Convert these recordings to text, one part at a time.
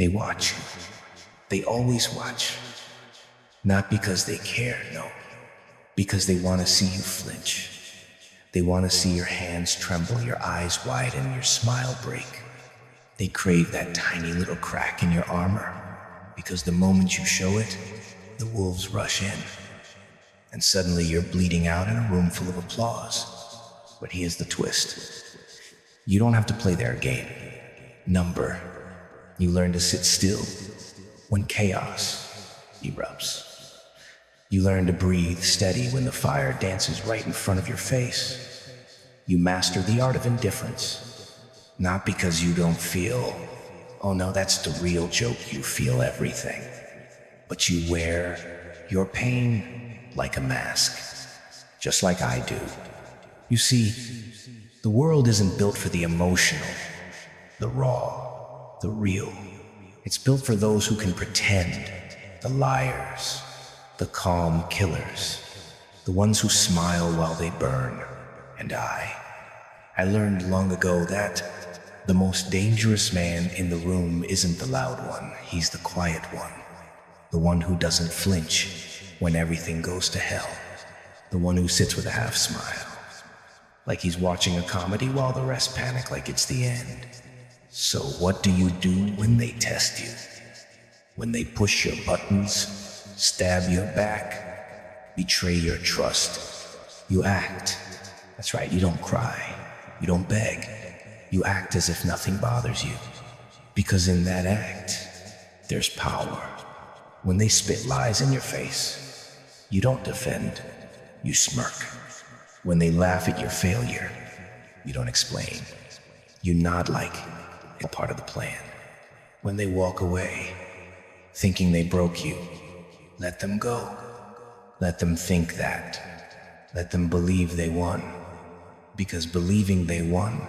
They watch you. They always watch. Not because they care, no. Because they want to see you flinch. They want to see your hands tremble, your eyes widen, your smile break. They crave that tiny little crack in your armor, because the moment you show it, the wolves rush in. And suddenly you're bleeding out in a room full of applause. But here's the twist. You don't have to play their game. Number. You learn to sit still when chaos erupts. You learn to breathe steady when the fire dances right in front of your face. You master the art of indifference. Not because you don't feel. Oh no, that's the real joke. You feel everything. But you wear your pain like a mask. Just like I do. You see, the world isn't built for the emotional, the raw, the real. It's built for those who can pretend, the liars, the calm killers, the ones who smile while they burn. And I learned long ago that the most dangerous man in the room isn't the loud one, he's the quiet one. The one who doesn't flinch when everything goes to hell. The one who sits with a half smile, like he's watching a comedy while the rest panic like it's the end. So what do you do when they test you? When they push your buttons, stab your back, betray your trust? You act. That's right, you don't cry, you don't beg. You act as if nothing bothers you. Because in that act, there's power. When they spit lies in your face, you don't defend, you smirk. When they laugh at your failure, you don't explain. You nod like a part of the plan. When they walk away, thinking they broke you, let them go. Let them think that. Let them believe they won. Because believing they won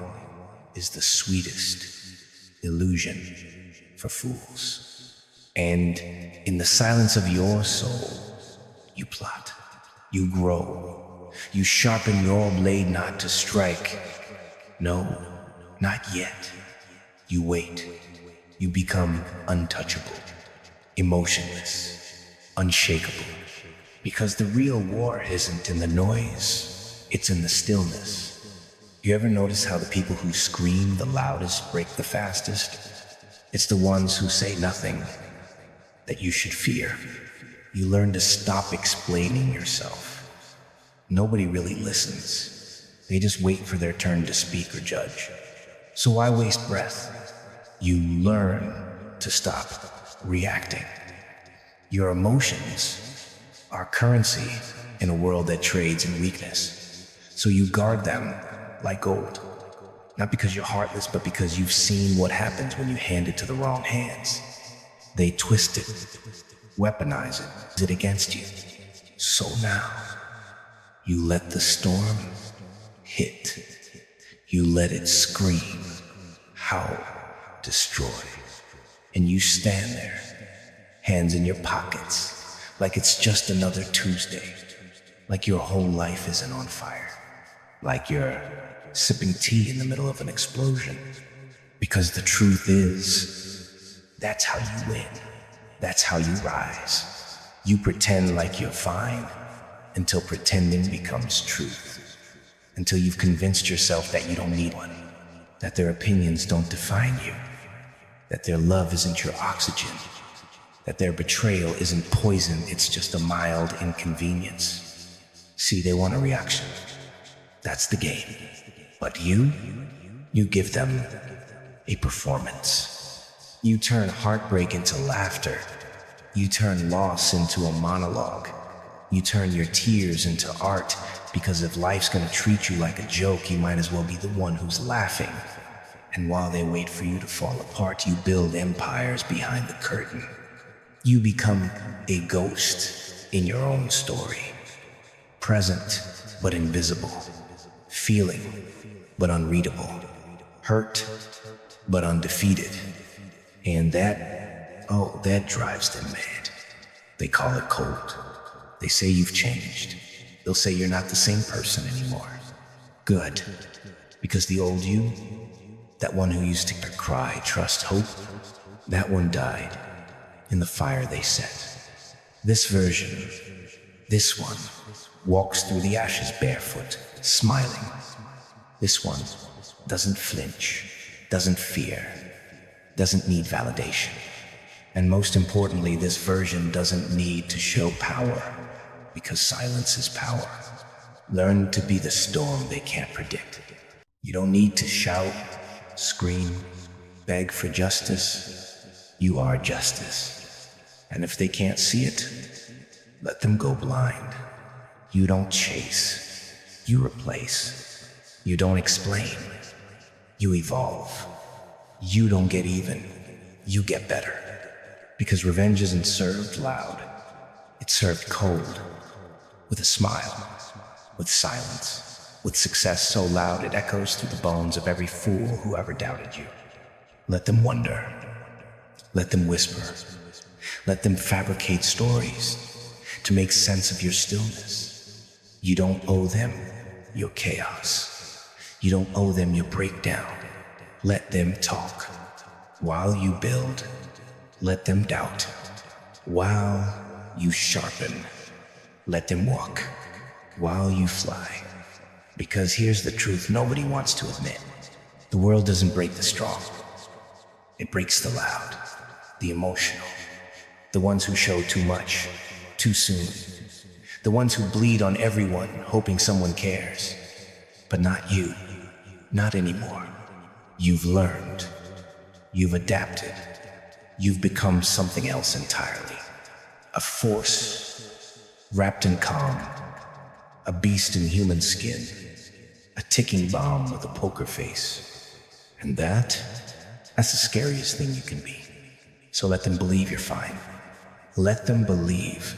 is the sweetest illusion for fools. And in the silence of your soul, you plot, you grow, you sharpen your blade not to strike. No, not yet. You wait. You become untouchable, emotionless, unshakable. Because the real war isn't in the noise, it's in the stillness. You ever notice how the people who scream the loudest break the fastest? It's the ones who say nothing that you should fear. You learn to stop explaining yourself. Nobody really listens. They just wait for their turn to speak or judge. So why waste breath? You learn to stop reacting. Your emotions are currency in a world that trades in weakness. So you guard them like gold. Not because you're heartless, but because you've seen what happens when you hand it to the wrong hands. They twist it, weaponize it against you. So now, you let the storm hit. You let it scream, howl, destroy. And you stand there, hands in your pockets, like it's just another Tuesday. Like your whole life isn't on fire. Like you're sipping tea in the middle of an explosion. Because the truth is, that's how you win. That's how you rise. You pretend like you're fine until pretending becomes truth. Until you've convinced yourself that you don't need one, that their opinions don't define you, that their love isn't your oxygen, that their betrayal isn't poison, it's just a mild inconvenience. See, they want a reaction. That's the game. But you give them a performance. You turn heartbreak into laughter. You turn loss into a monologue. You turn your tears into art, because if life's gonna treat you like a joke, you might as well be the one who's laughing. And while they wait for you to fall apart, you build empires behind the curtain. You become a ghost in your own story. Present, but invisible. Feeling, but unreadable. Hurt, but undefeated. And that drives them mad. They call it cold. They say you've changed. They'll say you're not the same person anymore. Good, because the old you, that one who used to cry, trust, hope, That one died in the fire they set. This version, this one, walks through the ashes barefoot, smiling. This one doesn't flinch, doesn't fear, doesn't need validation. And most importantly, this version doesn't need to show power, because silence is power. Learn to be the storm they can't predict. You don't need to shout, scream, beg for justice. You are justice. And if they can't see it, let them go blind. You don't chase, you replace. You don't explain, you evolve. You don't get even, you get better. Because revenge isn't served loud, it's served cold, with a smile, with silence, with success so loud it echoes through the bones of every fool who ever doubted you. Let them wonder, let them whisper, let them fabricate stories to make sense of your stillness. You don't owe them your chaos. You don't owe them your breakdown. Let them talk. While you build, let them doubt. While you sharpen, let them walk. While you fly. Because here's the truth nobody wants to admit. The world doesn't break the strong. It breaks the loud, the emotional, the ones who show too much, too soon. The ones who bleed on everyone, hoping someone cares. But not you, not anymore. You've learned, you've adapted, you've become something else entirely. A force wrapped in calm, a beast in human skin, a ticking bomb with a poker face. And that's the scariest thing you can be. So let them believe you're fine. Let them believe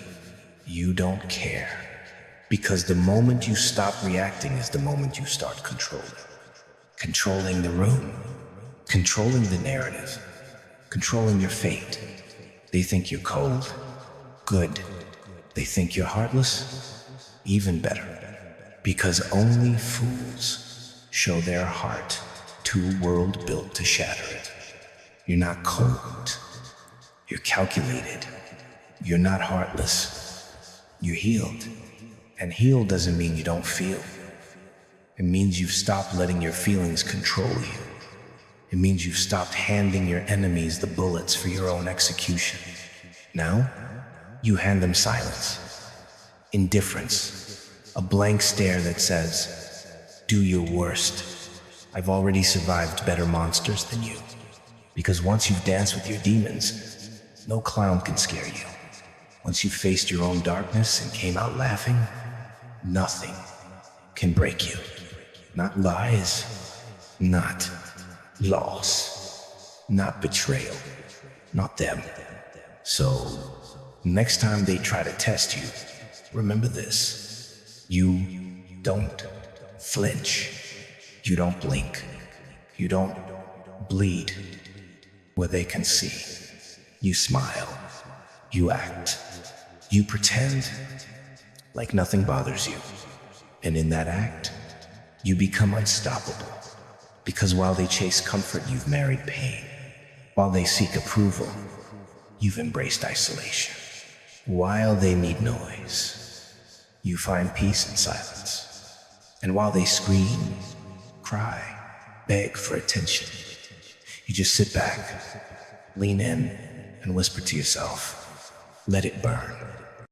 you don't care. Because the moment you stop reacting is the moment you start controlling. Controlling the room, controlling the narrative, controlling your fate. They think you're cold? Good. They think you're heartless? Even better. Because only fools show their heart to a world built to shatter it. You're not cold. You're calculated. You're not heartless. You're healed. And healed doesn't mean you don't feel. It means you've stopped letting your feelings control you. It means you've stopped handing your enemies the bullets for your own execution. Now, you hand them silence, indifference, a blank stare that says, do your worst. I've already survived better monsters than you. Because once you've danced with your demons, no clown can scare you. Once you've faced your own darkness and came out laughing, nothing can break you. Not lies, not loss, not betrayal, not them. So, next time they try to test you, remember this. You don't flinch. You don't blink. You don't bleed where they can see. You smile. You act. You pretend like nothing bothers you. And in that act, you become unstoppable. Because while they chase comfort, you've married pain. While they seek approval, you've embraced isolation. While they need noise, you find peace in silence. And while they scream, cry, beg for attention, you just sit back, lean in, and whisper to yourself, let it burn.